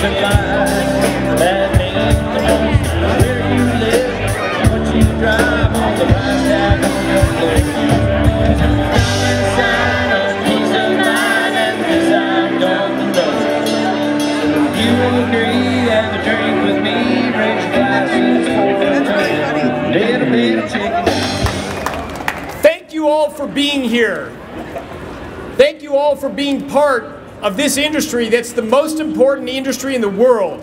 that makes the most of where you live, what you drive on the price tag on your clothes. Sign of peace of mind and this I don't know. You agree to have a drink with me, raise your glasses for a little bit of chicken. Thank you all for being here. Thank you all for being part of this industry that's the most important industry in the world.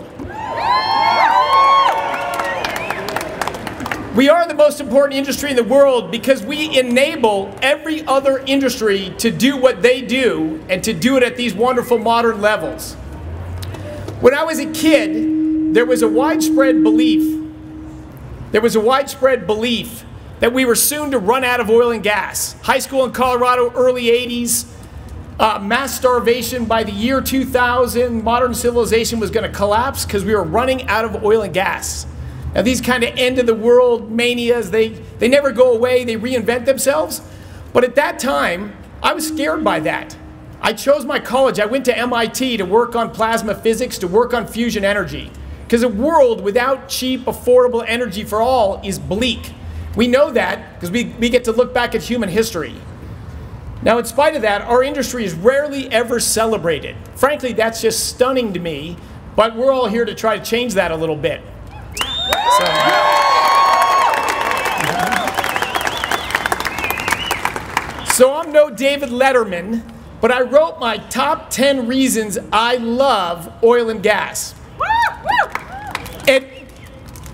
We are the most important industry in the world because we enable every other industry to do what they do and to do it at these wonderful modern levels. When I was a kid, there was a widespread belief that we were soon to run out of oil and gas. High school in Colorado, early 80s, mass starvation by the year 2000, modern civilization was going to collapse because we were running out of oil and gas. Now these kind of end of the world manias, they never go away, they reinvent themselves. But at that time, I was scared by that. I chose my college. I went to MIT to work on plasma physics, to work on fusion energy. Because a world without cheap, affordable energy for all is bleak. We know that because we get to look back at human history. Now, in spite of that, our industry is rarely ever celebrated. Frankly, that's just stunning to me, but we're all here to try to change that a little bit. So I'm no David Letterman, but I wrote my top 10 reasons I love oil and gas. And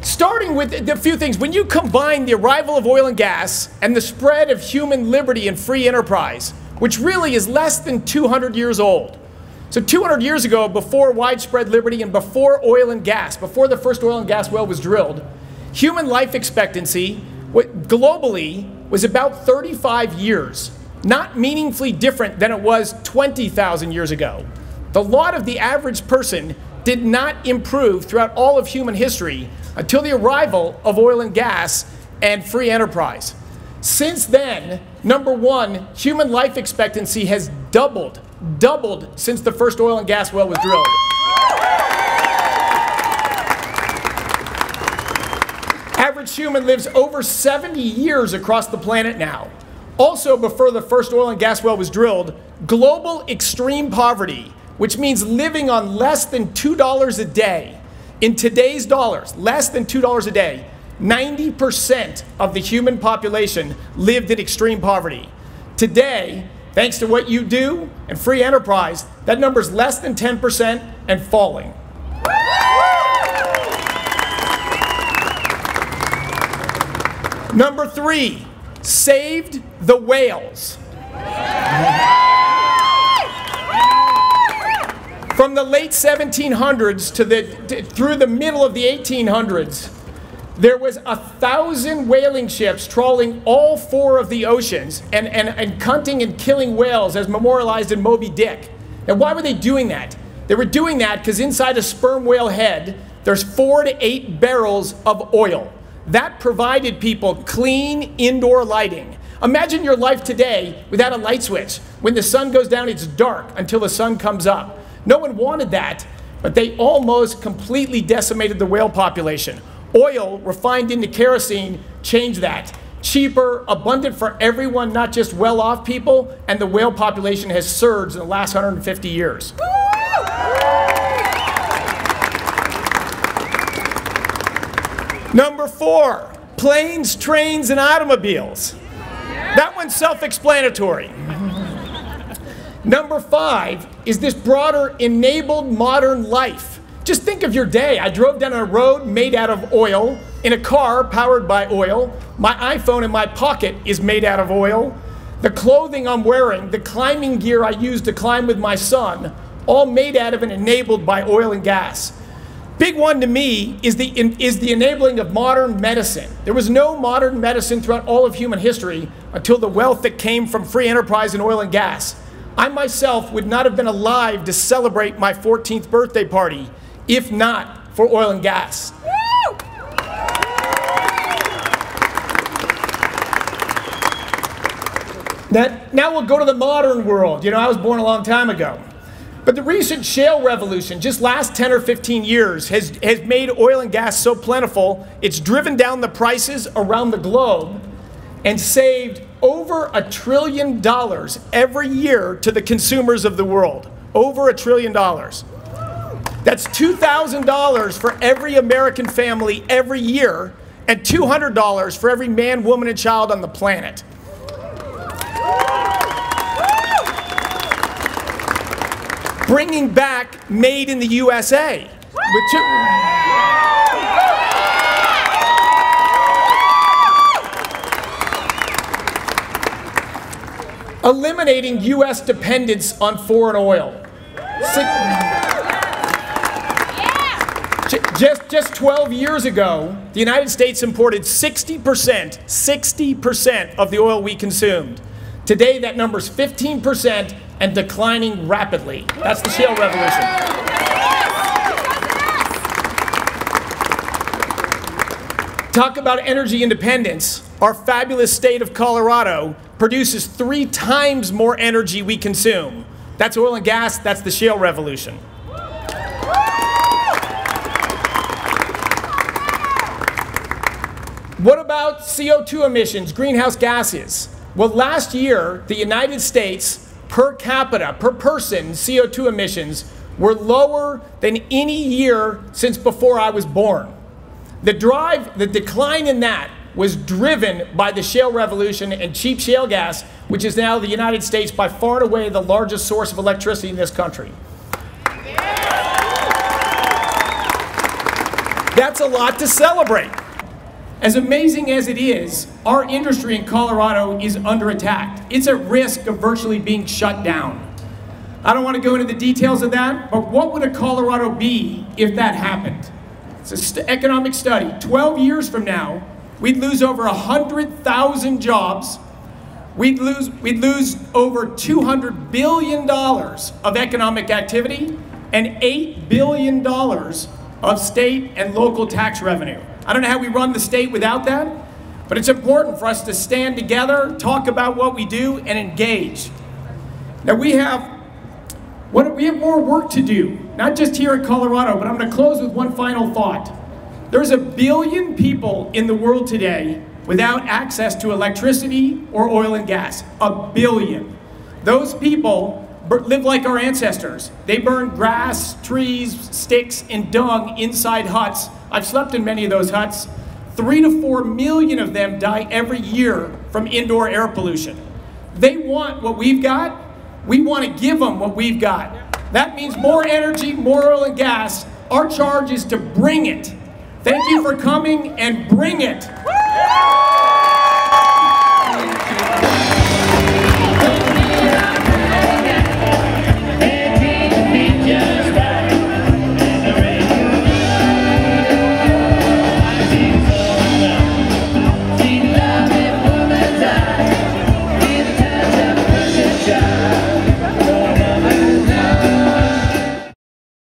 starting with a few things, when you combine the arrival of oil and gas and the spread of human liberty and free enterprise, which really is less than 200 years old. So 200 years ago, before widespread liberty and before oil and gas, before the first oil and gas well was drilled, human life expectancy globally was about 35 years, not meaningfully different than it was 20,000 years ago. The lot of the average person did not improve throughout all of human history until the arrival of oil and gas and free enterprise. Since then, number one, human life expectancy has doubled since the first oil and gas well was drilled. Average human lives over 70 years across the planet now. Also, before the first oil and gas well was drilled, global extreme poverty, which means living on less than $2 a day, in today's dollars, less than $2 a day, 90% of the human population lived in extreme poverty. Today, thanks to what you do and free enterprise, that number is less than 10% and falling. Number three, saved the whales. From the late 1700s through the middle of the 1800s, there was 1,000 whaling ships trawling all four of the oceans and hunting and killing whales as memorialized in Moby Dick. And why were they doing that? They were doing that because inside a sperm whale head, there's 4 to 8 barrels of oil. That provided people clean indoor lighting. Imagine your life today without a light switch. When the sun goes down, it's dark until the sun comes up. No one wanted that, but they almost completely decimated the whale population. Oil refined into kerosene changed that. Cheaper, abundant for everyone, not just well-off people, and the whale population has surged in the last 150 years. Number 4, planes, trains, and automobiles. That one's self-explanatory. Number 5 is this broader enabled modern life. Just think of your day. I drove down a road made out of oil, in a car powered by oil. My iPhone in my pocket is made out of oil. The clothing I'm wearing, the climbing gear I use to climb with my son, all made out of and enabled by oil and gas. Big one to me is the enabling of modern medicine. There was no modern medicine throughout all of human history until the wealth that came from free enterprise and oil and gas. I myself would not have been alive to celebrate my 14th birthday party if not for oil and gas. Now we'll go to the modern world. You know, I was born a long time ago. But the recent shale revolution, just last 10 or 15 years, has made oil and gas so plentiful, it's driven down the prices around the globe and saved over $1 trillion every year to the consumers of the world. Over $1 trillion. That's $2,000 for every American family every year, and $200 for every man, woman, and child on the planet. Bringing back Made in the USA. Eliminating U.S. dependence on foreign oil. Just 12 years ago, the United States imported 60% of the oil we consumed. Today, that number's 15% and declining rapidly. That's the shale revolution. Talk about energy independence. Our fabulous state of Colorado produces 3 times more energy we consume. That's oil and gas, that's the shale revolution. What about CO2 emissions, greenhouse gases? Well, last year, the United States, per capita, per person, CO2 emissions were lower than any year since before I was born. The decline in that was driven by the shale revolution and cheap shale gas, which is now the United States by far and away the largest source of electricity in this country. That's a lot to celebrate. As amazing as it is, our industry in Colorado is under attack. It's at risk of virtually being shut down. I don't want to go into the details of that, but what would a Colorado be if that happened? It's an economic study. 12 years from now, we'd lose over 100,000 jobs. We'd lose over $200 billion of economic activity and $8 billion of state and local tax revenue. I don't know how we run the state without that, but it's important for us to stand together, talk about what we do, and engage. Now we have more work to do, not just here in Colorado, but I'm going to close with one final thought. There's 1 billion people in the world today without access to electricity or oil and gas. 1 billion. Those people live like our ancestors. They burn grass, trees, sticks, and dung inside huts. I've slept in many of those huts. 3 to 4 million of them die every year from indoor air pollution. They want what we've got. We want to give them what we've got. That means more energy, more oil and gas. Our charge is to bring it. Thank you for coming, and bring it.